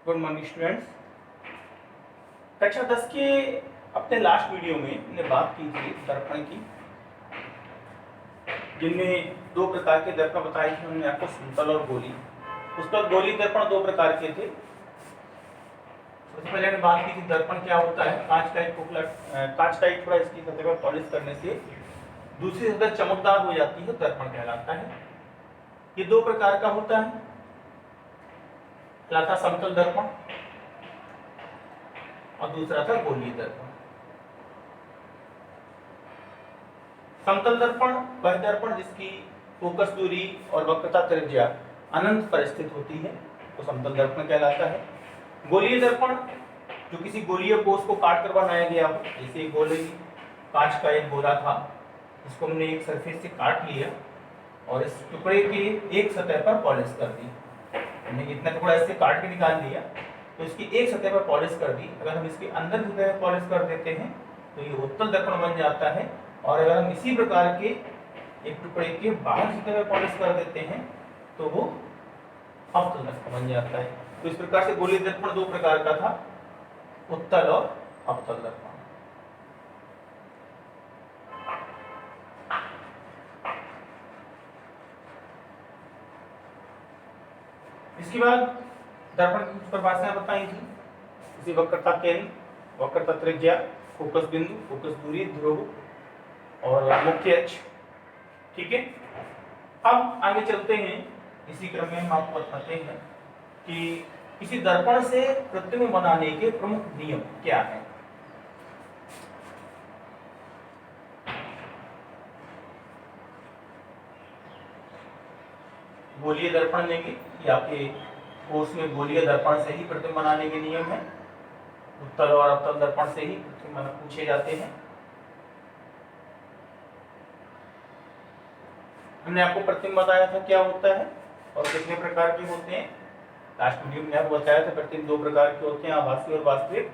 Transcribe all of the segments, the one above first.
Good morning students. कक्षा 10 के अपने लास्ट वीडियो में हमने बात की थी दर्पण की, जिनमें दो प्रकार के दर्पण बताए थे हमने आपको, समतल और गोली। उस पर गोली दर्पण दो प्रकार के थे। सबसे पहले हमने बात की थी दर्पण क्या होता है। कांच का थोड़ा इसकी सतह पर पॉलिश करने से दूसरी सतह चमकदार हो जाती है, दर्पण कहलाता है। ये दो प्रकार का होता है, पहला था समतल दर्पण और दूसरा था गोलीय दर्पण। समतल दर्पण वह दर्पण जिसकी फोकस दूरी और वक्रता त्रिज्या अनंत पर स्थित होती है, तो समतल दर्पण कहलाता है। गोलीय दर्पण जो किसी गोलीय कोष को काट कर बनाया गया हो, जैसे गोली कांच का एक गोला था जिसको हमने एक सरफेस से काट लिया और इस टुकड़े की एक सतह पर पॉलिश कर दी। हमने इतना टुकड़ा इससे काट के निकाल लिया तो इसकी एक सतह पर पॉलिश कर दी। अगर हम इसके अंदर की सतह पर पॉलिश कर देते हैं तो ये उत्तल दर्पण बन जाता है, और अगर हम इसी प्रकार के एक टुकड़े के बाहर की सतह पर पॉलिश कर देते हैं तो वो अवतल दर्पण बन जाता है। तो इस प्रकार से गोलीय दर्पण दो प्रकार का था, उत्तल और अवतल दर्पण। इसके बाद दर्पण की कुछ परिभाषाएं बताई थी, जैसे वक्रता केंद्र, वक्रता त्रिज्या, फोकस बिंदु, फोकस दूरी, ध्रुव और मुख्य अक्ष। ठीक है, अब आगे चलते हैं। इसी क्रम में हम आपको बताते हैं कि किसी दर्पण से प्रतिबिंब बनाने के प्रमुख नियम क्या है। गोलीय दर्पण लेंगे, ये आपके कोर्स में गोलीय दर्पण से ही प्रतिबिंब बनाने के नियम है। उत्तल और अवतल दर्पण से ही प्रतिबिंब पूछे जाते हैं। हमने आपको प्रतिबिंब बताया था क्या होता है और कितने प्रकार के होते हैं। लास्ट वीडियो में आपको बताया था प्रतिबिंब दो प्रकार के होते हैं, आभासी और वास्तविक।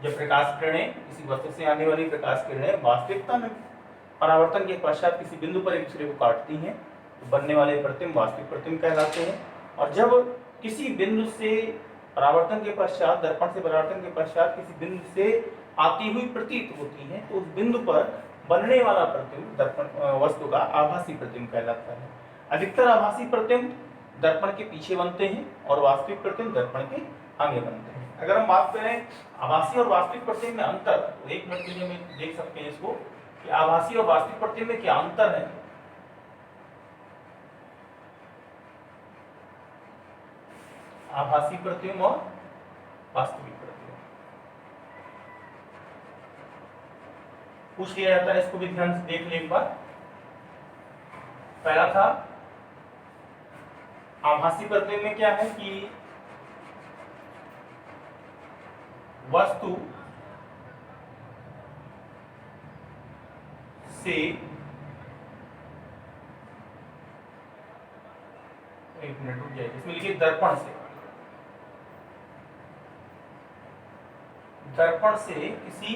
जब प्रकाश किरणें किसी वस्तु से आने वाली प्रकाश किरणें वास्तविकता में परावर्तन के पश्चात किसी बिंदु पर एक दूसरे को काटती हैं तो बनने वाले प्रतिबिंब वास्तविक प्रतिबिंब कहलाते हैं। और जब किसी बिंदु से परावर्तन के पश्चात, दर्पण से परावर्तन के पश्चात किसी बिंदु से आती हुई प्रतीत होती है तो उस बिंदु पर बनने वाला प्रतिबिंब दर्पण वस्तु का आभासी प्रतिबिंब कहलाता है। अधिकतर आभासी प्रतिबिंब दर्पण के पीछे बनते हैं और वास्तविक प्रतिबिंब दर्पण के आगे बनते हैं। अगर हम बात करें आभासी और वास्तविक प्रतिबिंब में अंतर, तो एक मिनट के लिए हम देख सकते हैं इसको कि आभासी और वास्तविक प्रतिबिंब में क्या अंतर है। आभासी प्रतिबिंब और वास्तविक प्रतिबिंब पूछ लिया जाता है, इसको भी ध्यान से देख लें एक बार। पहला था आभासी प्रतिबिंब में क्या है कि वस्तु से एक मिनट रुक जाइए, इसमें लिखिए दर्पण से, दर्पण से किसी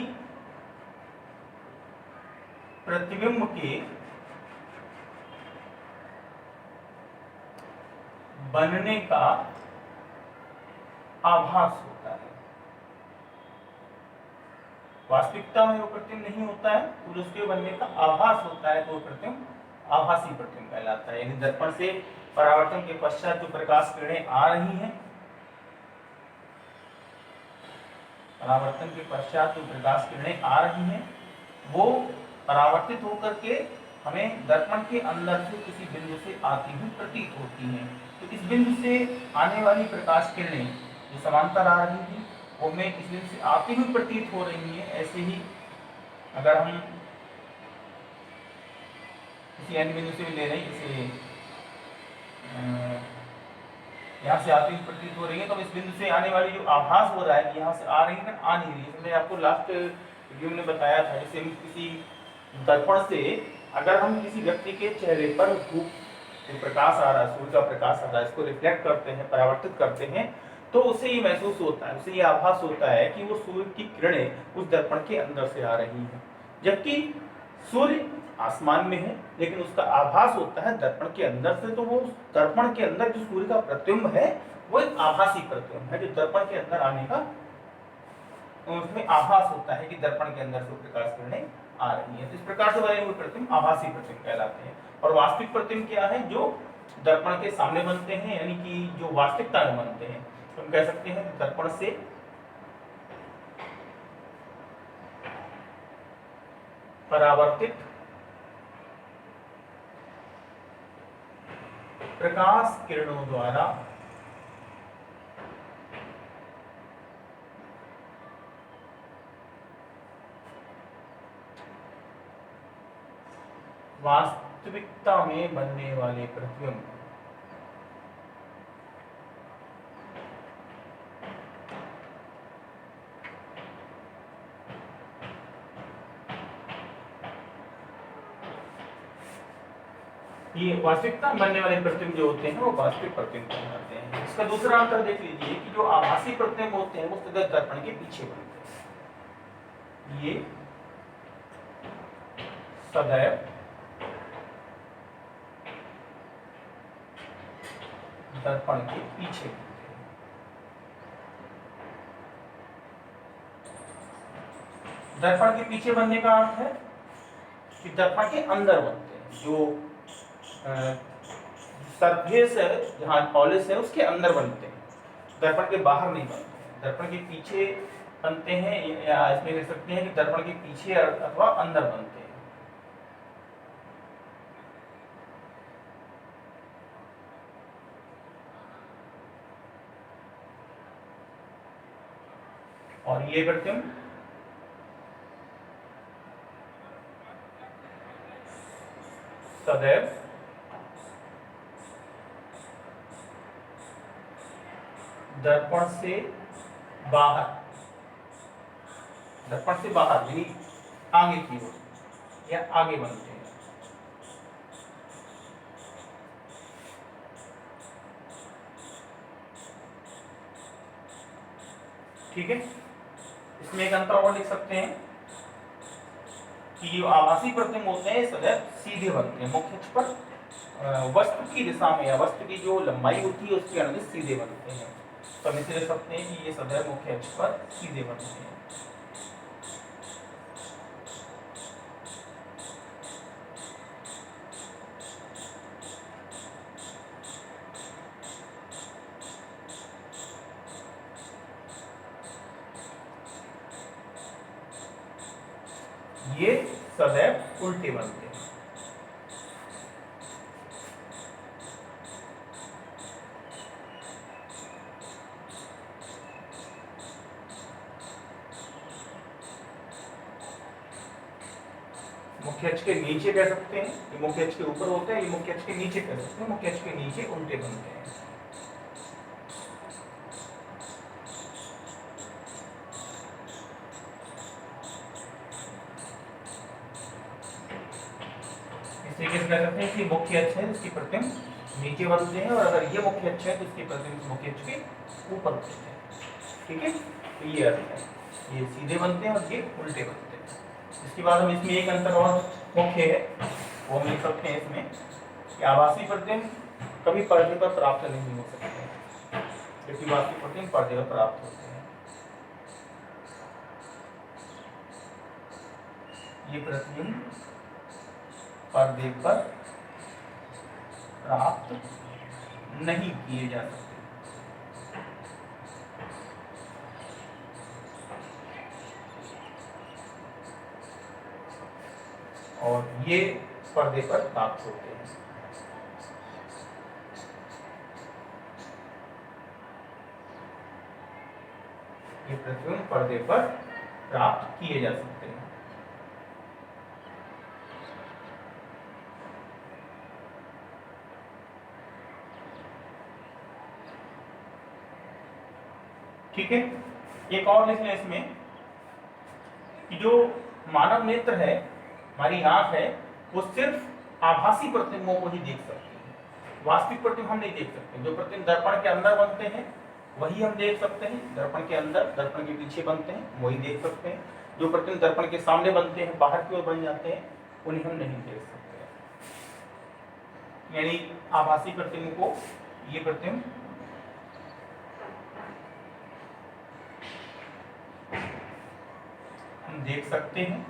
प्रतिबिंब के बनने का आभास होता है। वास्तविकता में वो प्रतिबिंब नहीं होता है, तो उसके बनने का आभास होता है तो वो प्रतिबिंब आभासी प्रतिबिंब कहलाता है। यानी दर्पण से परावर्तन के पश्चात जो प्रकाश किरणें आ रही हैं, परावर्तन के पश्चात जो प्रकाश किरणें आ रही हैं वो परावर्तित होकर के हमें दर्पण के अंदर से किसी बिंदु से आती हुई प्रतीत होती हैं। तो इस बिंदु से आने वाली प्रकाश किरणें जो समांतर आ रही थी वो हमें इस बिंदु से आती हुई प्रतीत हो रही हैं। ऐसे ही अगर हम किसी अन्य बिंदु से भी ले रहे हैं, जैसे यहाँ से आती हुई प्रतीत हो रही है, तो इस बिंदु से आने वाली जो आभास हो रहा है कि यहाँ से आ रही है आ नहीं रही है। मैंने आपको लास्ट वीडियो में बताया था, जैसे हम किसी दर्पण से अगर हम किसी व्यक्ति के चेहरे पर धूप प्रकाश आ रहा है, सूर्य का प्रकाश आ रहा है, इसको रिफ्लेक्ट करते हैं, परावर्तित करते हैं, तो उससे ये महसूस होता है, उससे ये आभास होता है कि वो सूर्य की किरणें उस दर्पण के अंदर से आ रही हैं। जबकि सूर्य आसमान में है, लेकिन उसका आभास होता है दर्पण के अंदर से। तो वो दर्पण के अंदर जो सूर्य का प्रतिबिंब है वो एक आभासी प्रतिबिंब है, जो दर्पण के अंदर आने का उसमें आभास होता है कि दर्पण के अंदर से प्रकाश किरणें आ रही है। तो इस प्रकार से बने हुए प्रतिबिंब आभासी प्रतिबिंब कहलाते हैं। और वास्तविक प्रतिबिंब क्या है? जो दर्पण के सामने बनते हैं, यानी कि जो वास्तविकता में बनते हैं। तो हम कह सकते हैं दर्पण से परावर्तित प्रकाश किरणों द्वारा वास्तविकता में बनने वाले प्रतिबिंब ये वास्तविकता में बनने वाले प्रतिबिंब जो होते हैं वो वास्तविक प्रतिबिंब कहलाते हैं। इसका दूसरा अंतर देख लीजिए कि जो आभासी प्रतिबिंब होते हैं वो सदैव दर्पण के पीछे बनते हैं। ये सदैव दर्पण के पीछे बनते हैं। दर्पण के पीछे बनने का अर्थ है कि दर्पण के अंदर बनते हैं। जो सरफेस है, जहाँ पॉलिश है, उसके अंदर बनते हैं, दर्पण के बाहर नहीं बनते हैं। दर्पण के पीछे बनते हैं, या इसमें कह सकते हैं कि दर्पण के पीछे अथवा अंदर बनते हैं। और ये प्रतिबिंब सदैव दर्पण से बाहर, दर्पण से बाहर यानी आगे की ओर या आगे बनते हैं। ठीक है, इसमें एक अंतर और लिख सकते हैं कि जो आभासी प्रतिबिंब होते हैं सदैव सीधे बनते हैं, मुख्य अक्ष पर वस्तु की दिशा में या वस्तु की जो लंबाई होती है उसके अनुदिश सीधे बनते हैं। तो हम इसे लिख सकते हैं कि ये सदैव मुख्य अक्ष पर सीधे बनते हैं। ये सदैव उल्टे बनते हैं। मुख्य अक्ष के नीचे कह सकते हैं, ये मुख्य अक्ष के ऊपर होते हैं, ये मुख्य अक्ष के नीचे कह सकते हैं, मुख्य अक्ष के नीचे उल्टे बनते हैं। इस तरीके से कह सकते हैं कि मुख्य अक्ष है इसकी प्रतिबिंब नीचे बनते हैं, और अगर ये मुख्य अक्ष है तो इसके प्रतिबिंब मुख्य अक्ष के ऊपर बनते हैं। ठीक है, तो ये अर्थ है, ये सीधे बनते हैं और ये उल्टे बनते हैं। इसके बाद हम इसमें एक अंतर और मुख्य है, वो हम लिख सकते हैं इसमें कि आभासी प्रतिबिंब कभी पर्दे पर प्राप्त नहीं हो सकते, जबकि वास्तविक प्रतिबिंब पर्दे पर प्राप्त होते हैं। ये प्रतिबिंब पर्दे पर प्राप्त नहीं किए जा सकते। और ये पर्दे पर प्राप्त होते हैं। ये प्रतिबिंब पर्दे पर प्राप्त किए जा सकते हैं। ठीक है, एक और लिख लें इसमें कि जो मानव नेत्र है, हमारी आंख है, वो सिर्फ आभासी प्रतिबिंबों को ही देख सकती है, वास्तविक प्रतिबिंब हम नहीं देख सकते। जो प्रतिबिंब दर्पण के अंदर बनते हैं वही हम देख सकते हैं, दर्पण के अंदर, दर्पण के पीछे बनते हैं वही देख सकते हैं। जो प्रतिबिंब दर्पण के सामने बनते हैं, बाहर की ओर बन जाते हैं, उन्हें हम नहीं देख सकते। यानी आभासी प्रतिबिंब को ये प्रतिबिंब हम देख सकते हैं,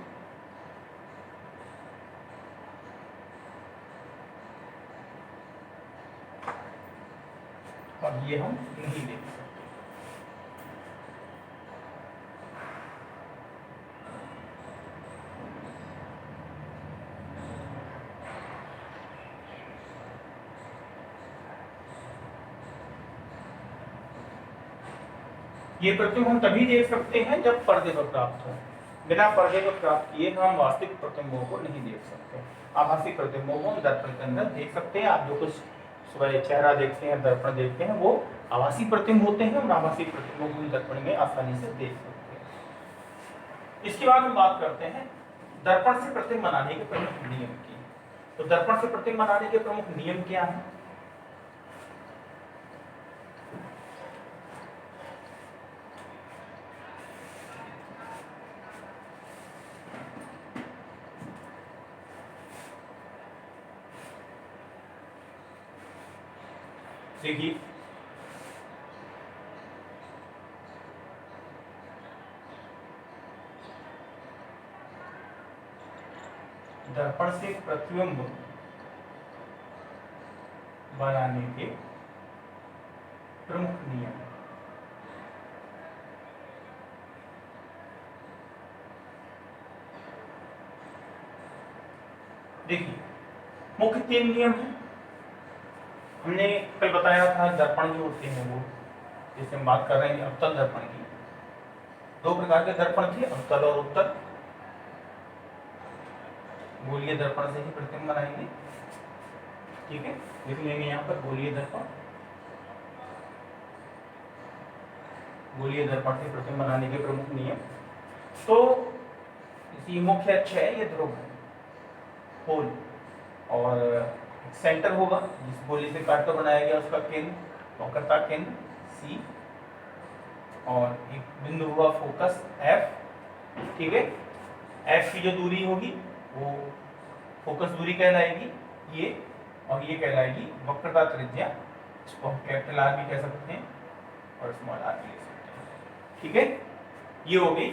और ये हम नहीं देख सकते। ये प्रतिबिंब हम तभी देख सकते हैं जब पर्दे पर प्राप्त हो। बिना पर्दे पर प्राप्त किए हम वास्तविक प्रतिबिंबों को नहीं देख सकते। आभासी प्रतिबिंबों को हम दर्पण के अंदर देख सकते हैं। आप जो कुछ सुबह चेहरा देखते हैं, दर्पण देखते हैं, वो आभासी प्रतिबिंब होते हैं, और आभासी प्रतिबिंबों को दर्पण में आसानी से देख सकते हैं। इसके बाद हम बात करते हैं दर्पण से प्रतिबिंब बनाने के प्रमुख नियम की। तो दर्पण से प्रतिबिंब बनाने के प्रमुख नियम क्या है? देखिए, दर्पण से प्रतिबिंब बनाने के प्रमुख नियम। देखिए, मुख्य 3 नियम हैं। हमने कल बताया था दर्पण जो होते हैं वो, जैसे हम बात कर रहे हैं अवतल दर्पण की, 2 प्रकार के दर्पण थे, अवतल और उत्तल। गोलीय दर्पण से ही प्रतिबिंब बनाएंगे, ठीक है। लिख लेंगे यहाँ पर गोलीय दर्पण। गोलीय दर्पण से प्रतिबिंब बनाने के प्रमुख नियम। तो ये मुख्य अक्ष है, ये ध्रुव है, होल, और सेंटर होगा जिस गोली से काट कर बनाया गया उसका केंद्र, वक्रता केंद्र C, और एक बिंदु हुआ फोकस F, ठीक है। F की जो दूरी होगी वो फोकस दूरी कहलाएगी ये, और ये कहलाएगी वक्रता त्रिज्या। इसको हम कैपिटल R भी कह सकते हैं और स्मॉल r भी ले सकते हैं, ठीक है। ये हो गई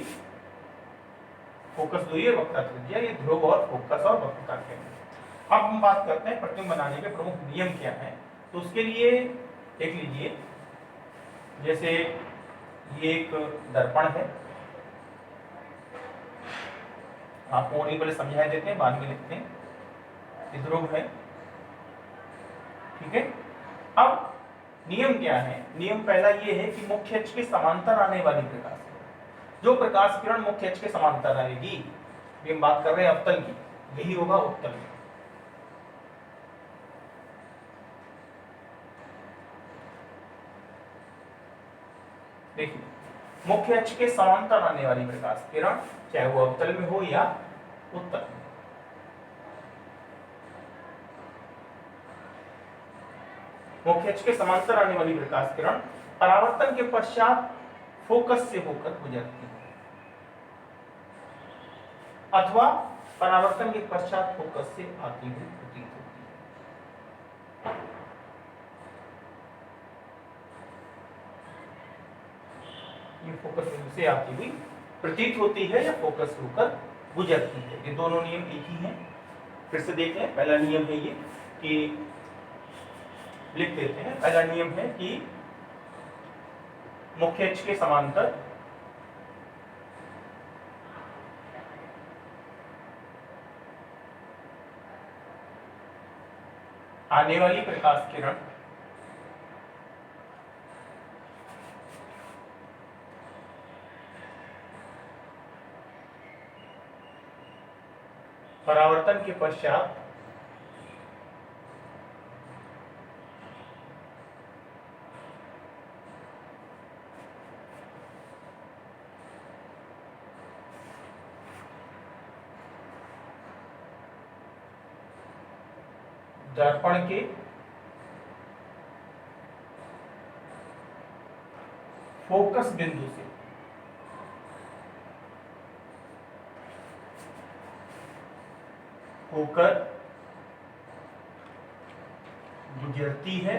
फोकस दूरी और वक्रता त्रिज्या, ये ध्रुव और फोकस और वक्रता केंद्र। अब हम बात करते हैं प्रतिबिंब बनाने के प्रमुख नियम क्या हैं। तो उसके लिए देख लीजिए, जैसे ये एक दर्पण है, आपको और पहले समझा देते हैं, बाद में लिखते हैं। ये ध्रुव है, ठीक है। अब नियम क्या है? नियम पहला ये है कि मुख्य अक्ष के समांतर आने वाली प्रकाश, जो प्रकाश किरण मुख्य अक्ष के समांतर आएगी, हम बात कर रहे हैं अवतल की, यही होगा उत्तल में। देखिए, मुख्य अक्ष के समांतर आने वाली प्रकाश किरण, चाहे वो अवतल में हो या उत्तल में, मुख्य अक्ष के समांतर आने वाली प्रकाश किरण परावर्तन के पश्चात फोकस से होकर गुजरती है, अथवा परावर्तन के पश्चात फोकस से आती हुई प्रतीत होती है। ये फोकस बिंदु से आती हुई प्रतीत होती है या फोकस होकर गुजरती है। ये दोनों नियम एक ही हैं। फिर से देख लें, पहला नियम है ये कि लिख देते हैं। पहला नियम है कि मुख्य अक्ष के समांतर आने वाली प्रकाश किरण परावर्तन के पश्चात दर्पण के फोकस बिंदु से होकर गुजरती है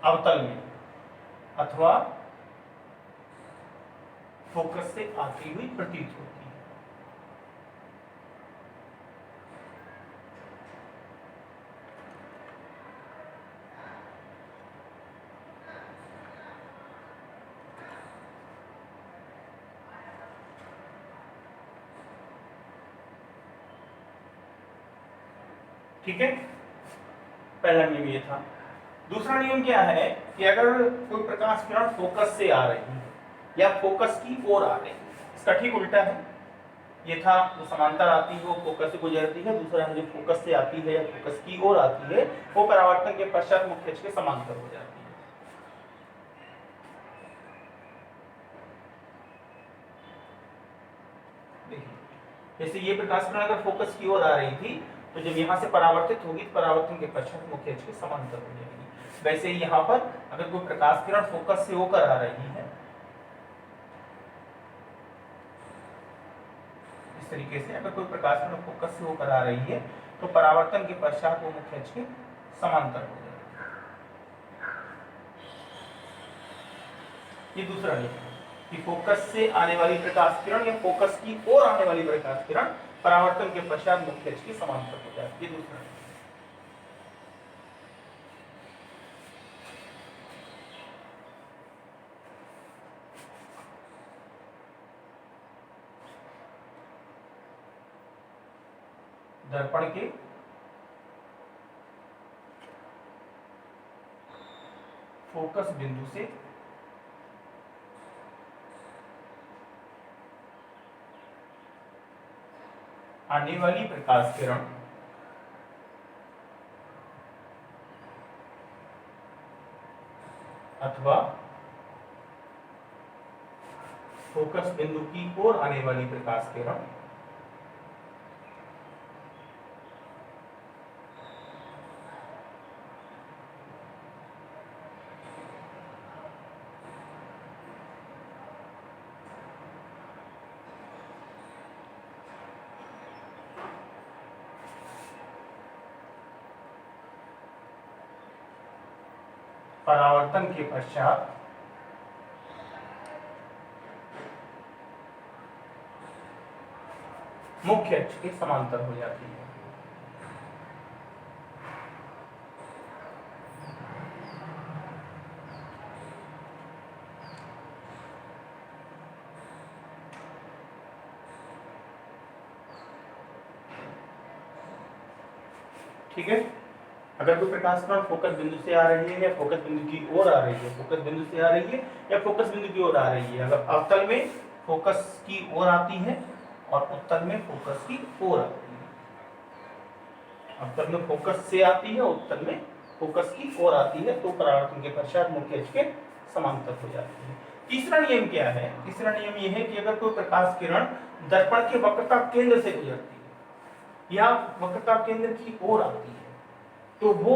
अवतल में अथवा फोकस से आती हुई प्रतीत होती है। ठीक है, पहला नियम ये था। दूसरा नियम क्या है कि अगर कोई प्रकाश किरण फोकस से आ रही है या फोकस की ओर आ रही है, इसका ठीक उल्टा है। ये था जो समांतर आती है वो फोकस से गुजरती है, दूसरा है जो फोकस से आती है या फोकस की ओर आती है वो परावर्तन के पश्चात मुख्य अक्ष के समांतर हो जाती है। देखिए, जैसे ये प्रकाश किरण अगर फोकस की ओर आ रही थी तो जब यहाँ से परावर्तित होगी तो परावर्तन के पश्चात मुख्य अक्ष के समांतर हो जाएगी। वैसे ही यहाँ पर अगर कोई प्रकाश किरण फोकस से होकर आ रही है, इस तरीके से अगर कोई प्रकाश किरण फोकस से होकर आ रही है तो परावर्तन के पश्चात वो मुख्य अक्ष के समांतर हो जाएगी। ये दूसरा नियम है कि फोकस से आने वाली प्रकाश किरण या फोकस की ओर आने वाली प्रकाश किरण परावर्तन के पश्चात मुख्य अक्ष के समांतर हो जाती है। ये दूसरा नियम। दर्पण के फोकस बिंदु से आने वाली प्रकाश किरण अथवा फोकस बिंदु की ओर आने वाली प्रकाश किरण परावर्तन के पश्चात मुख्य अक्ष के समांतर हो जाती है। ठीक है, अगर कोई प्रकाश किरण फोकस बिंदु से आ रही है या फोकस बिंदु की ओर आ रही है, फोकस बिंदु से आ रही है या फोकस बिंदु की ओर आ रही है, अगर अवतल में फोकस की ओर आती है और उत्तल में फोकस की ओर आती है, अवतल में फोकस से आती है, उत्तल में फोकस की ओर आती है तो परावर्तन के पश्चात मुख्य अक्ष के समांतर हो जाती है। तीसरा नियम क्या है? तीसरा नियम यह है कि अगर कोई प्रकाश किरण दर्पण के वक्रता केंद्र से गुजरती है या वक्रता केंद्र की ओर आती है तो वो